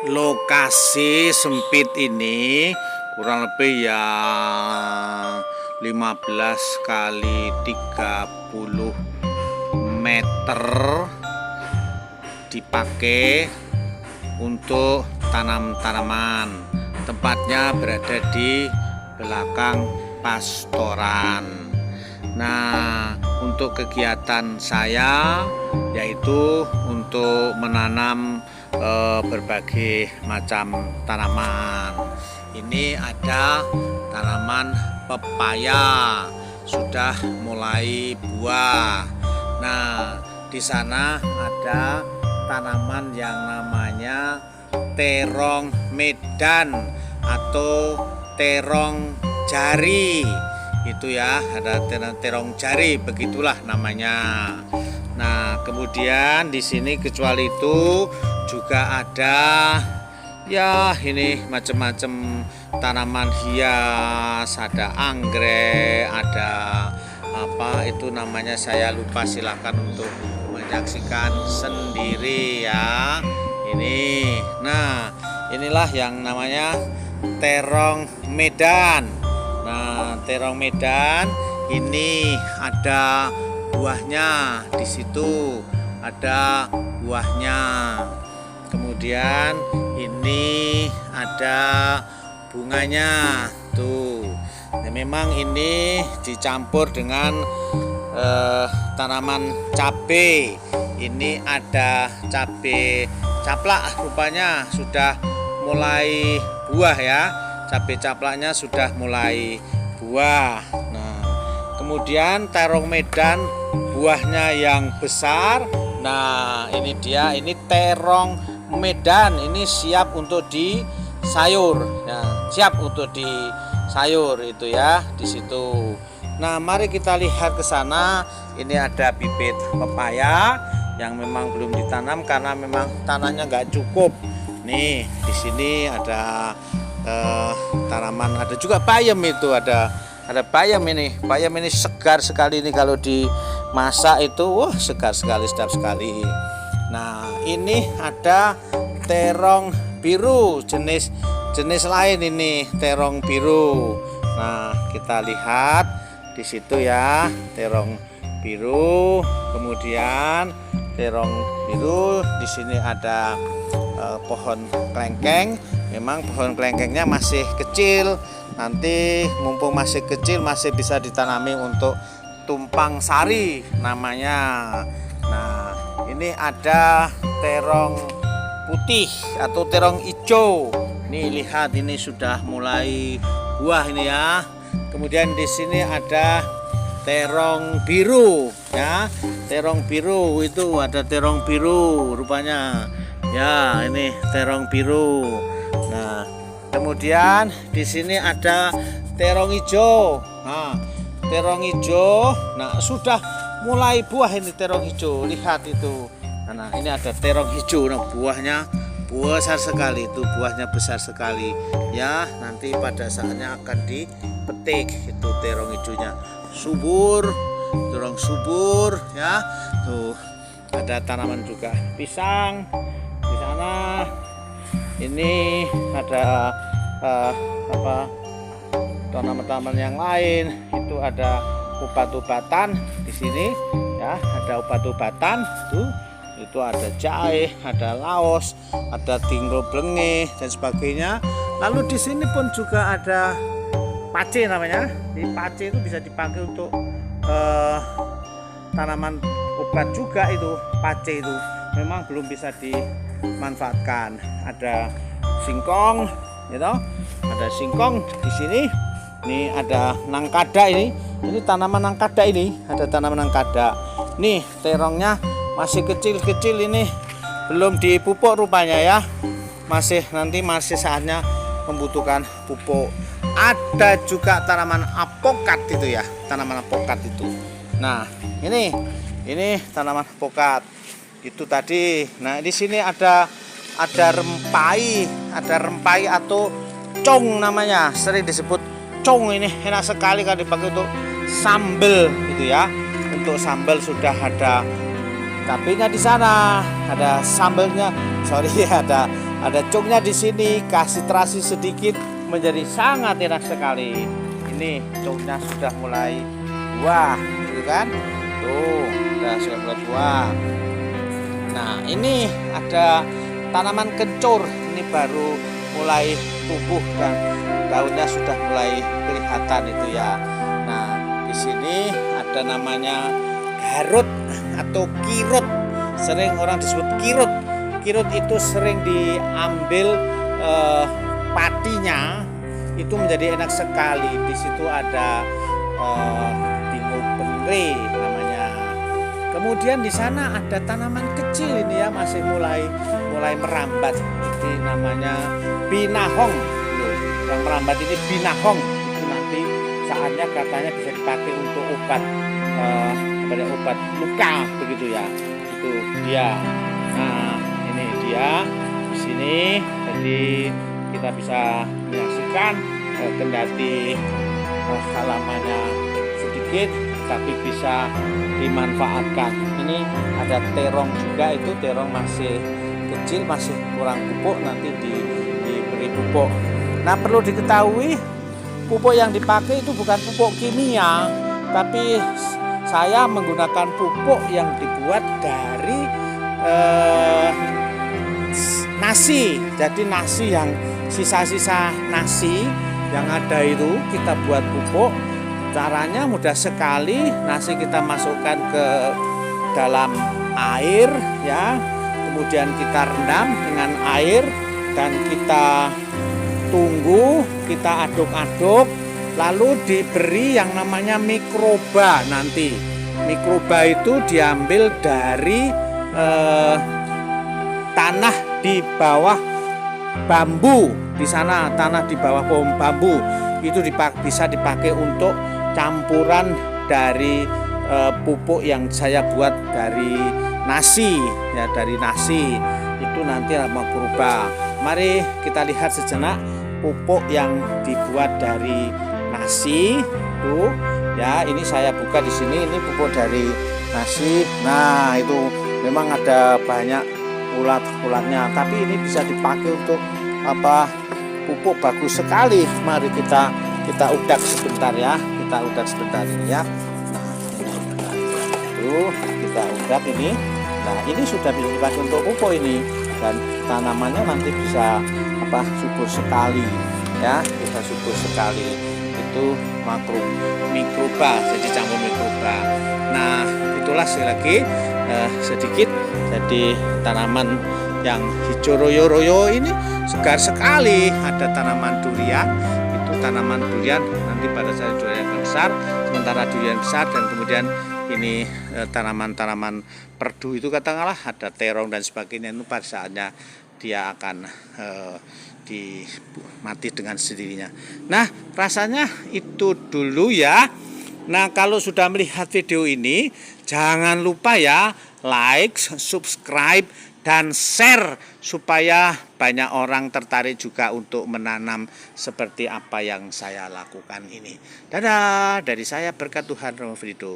Lokasi sempit ini kurang lebih ya 15 kali 30 meter dipakai untuk tanam-tanaman. Tempatnya berada di belakang pastoran. Nah, untuk kegiatan saya yaitu untuk menanam berbagai macam tanaman. Ini ada tanaman pepaya sudah mulai buah. Nah, di sana ada tanaman yang namanya terong medan atau terong jari. Itu ya, ada terong jari, begitulah namanya. Nah, kemudian di sini kecuali itu juga ada ya ini macam-macam tanaman hias, ada anggrek, ada apa itu namanya saya lupa, silahkan untuk menyaksikan sendiri ya. Ini, nah inilah yang namanya terong medan. Nah, terong medan ini ada buahnya, di situ ada buahnya. Kemudian ini ada bunganya tuh. Nah, memang ini dicampur dengan tanaman cabai. Ini ada cabai caplak, rupanya sudah mulai buah ya. Cabai caplaknya sudah mulai buah. Nah, kemudian terong medan buahnya yang besar. Nah, ini dia, ini terong medan, ini siap untuk disayur. Nah, siap untuk disayur itu ya di situ. Nah, mari kita lihat ke sana. Ini ada bibit pepaya yang memang belum ditanam karena memang tanahnya nggak cukup. Nih, di sini ada tanaman, ada juga bayam itu, ada bayam ini. Bayam ini segar sekali ini kalau dimasak itu, wah segar sekali, sedap sekali. Nah, ini ada terong biru, jenis lain ini terong biru. Nah, kita lihat di situ ya, terong biru. Kemudian terong biru, di sini ada pohon kelengkeng. Memang pohon kelengkengnya masih kecil. Nanti mumpung masih kecil masih bisa ditanami untuk tumpang sari namanya. Nah, ini ada terong putih atau terong hijau. Nih lihat, ini sudah mulai buah ini ya. Kemudian di sini ada terong biru ya. Terong biru itu ada terong biru rupanya. Ya, ini terong biru. Nah, kemudian di sini ada terong hijau. Nah, terong hijau. Nah, sudah mulai buah ini terong hijau. Lihat itu. Nah, ini ada terong hijau. Nah, buahnya besar sekali, itu buahnya besar sekali. Ya, nanti pada saatnya akan dipetik. Itu terong hijaunya. Subur, terong subur ya. Tuh, ada tanaman juga pisang di sana. Ini ada tanaman-tanaman yang lain. Itu ada obat-obatan di sini ya, ada obat-obatan tuh. Itu ada jahe, ada laos, ada tingro blenge dan sebagainya. Lalu di sini pun juga ada pace namanya. Di pace itu bisa dipakai untuk tanaman obat juga, itu pace itu memang belum bisa dimanfaatkan. Ada singkong, gitu. Ada singkong di sini. Ini ada nangkada ini. Ini tanaman nangkada ini. Ada tanaman nangkada. Nih terongnya masih kecil-kecil ini, belum dipupuk rupanya ya. Nanti masih saatnya membutuhkan pupuk. Ada juga tanaman apokat itu ya, tanaman apokat itu. Nah, ini tanaman apokat itu tadi. Nah, di sini ada rempai atau cong namanya, sering disebut cong. Ini enak sekali kalau dipakai untuk sambal gitu ya. Untuk sambal sudah ada cabenya di sana, ada sambalnya, ada Ada cungnya di sini, kasih terasi sedikit menjadi sangat enak sekali. Ini cungnya sudah mulai buah, gitu kan? Tuh, sudah mulai buah. Nah, ini ada tanaman kencur, ini baru mulai tumbuh dan daunnya sudah mulai kelihatan itu ya. Nah, di sini ada namanya garut atau kirut, sering orang disebut kirut. Kirut itu sering diambil patinya, itu menjadi enak sekali. Di situ ada bingung benre namanya. Kemudian di sana ada tanaman kecil ini ya, masih mulai merambat. Ini namanya binahong. Yang merambat ini binahong. Itu nanti saatnya katanya bisa dipakai untuk obat obat luka begitu ya. Itu dia. Nah, ini dia di sini. Jadi kita bisa menyaksikan kendati halamannya sedikit tapi bisa dimanfaatkan. Ini ada terong juga, itu terong masih kecil, masih kurang pupuk, nanti diberi pupuk. Nah, perlu diketahui pupuk yang dipakai itu bukan pupuk kimia, tapi saya menggunakan pupuk yang dibuat dari nasi. Jadi nasi yang sisa-sisa nasi yang ada itu kita buat pupuk. Caranya mudah sekali, nasi kita masukkan ke dalam air ya. Kemudian kita rendam dengan air dan kita tunggu, kita aduk-aduk, lalu diberi yang namanya mikroba nanti. Mikroba itu diambil dari tanah di bawah bambu. Di sana tanah di bawah pohon bambu itu bisa dipakai untuk campuran dari pupuk yang saya buat dari nasi ya, dari nasi itu nanti mikroba. Mari kita lihat sejenak pupuk yang dibuat dari nasi tuh ya. Ini saya buka di sini, ini pupuk dari nasi. Nah, itu memang ada banyak ulat-ulatnya, tapi ini bisa dipakai untuk pupuk bagus sekali. Mari kita udak sebentar ya. Kita udak sebentar ini ya. Nah, tuh kita udak ini. Nah, ini sudah bisa dipakai untuk pupuk ini, dan tanamannya nanti bisa subur sekali ya, bisa subur sekali. Itu mikroba, jadi campur mikroba. Nah, itulah sekali lagi sedikit. Jadi tanaman yang hijau royo-royo ini segar sekali. Ada tanaman durian, itu tanaman durian nanti pada saat durian besar, sementara durian besar, dan kemudian ini tanaman-tanaman perdu itu katakanlah ada terong dan sebagainya, itu pada saatnya dia akan mati dengan sendirinya. Nah, rasanya itu dulu ya. Nah, kalau sudah melihat video ini, jangan lupa ya like, subscribe, dan share supaya banyak orang tertarik juga untuk menanam seperti apa yang saya lakukan ini. Dadah, dari saya berkat Tuhan Romo Frido.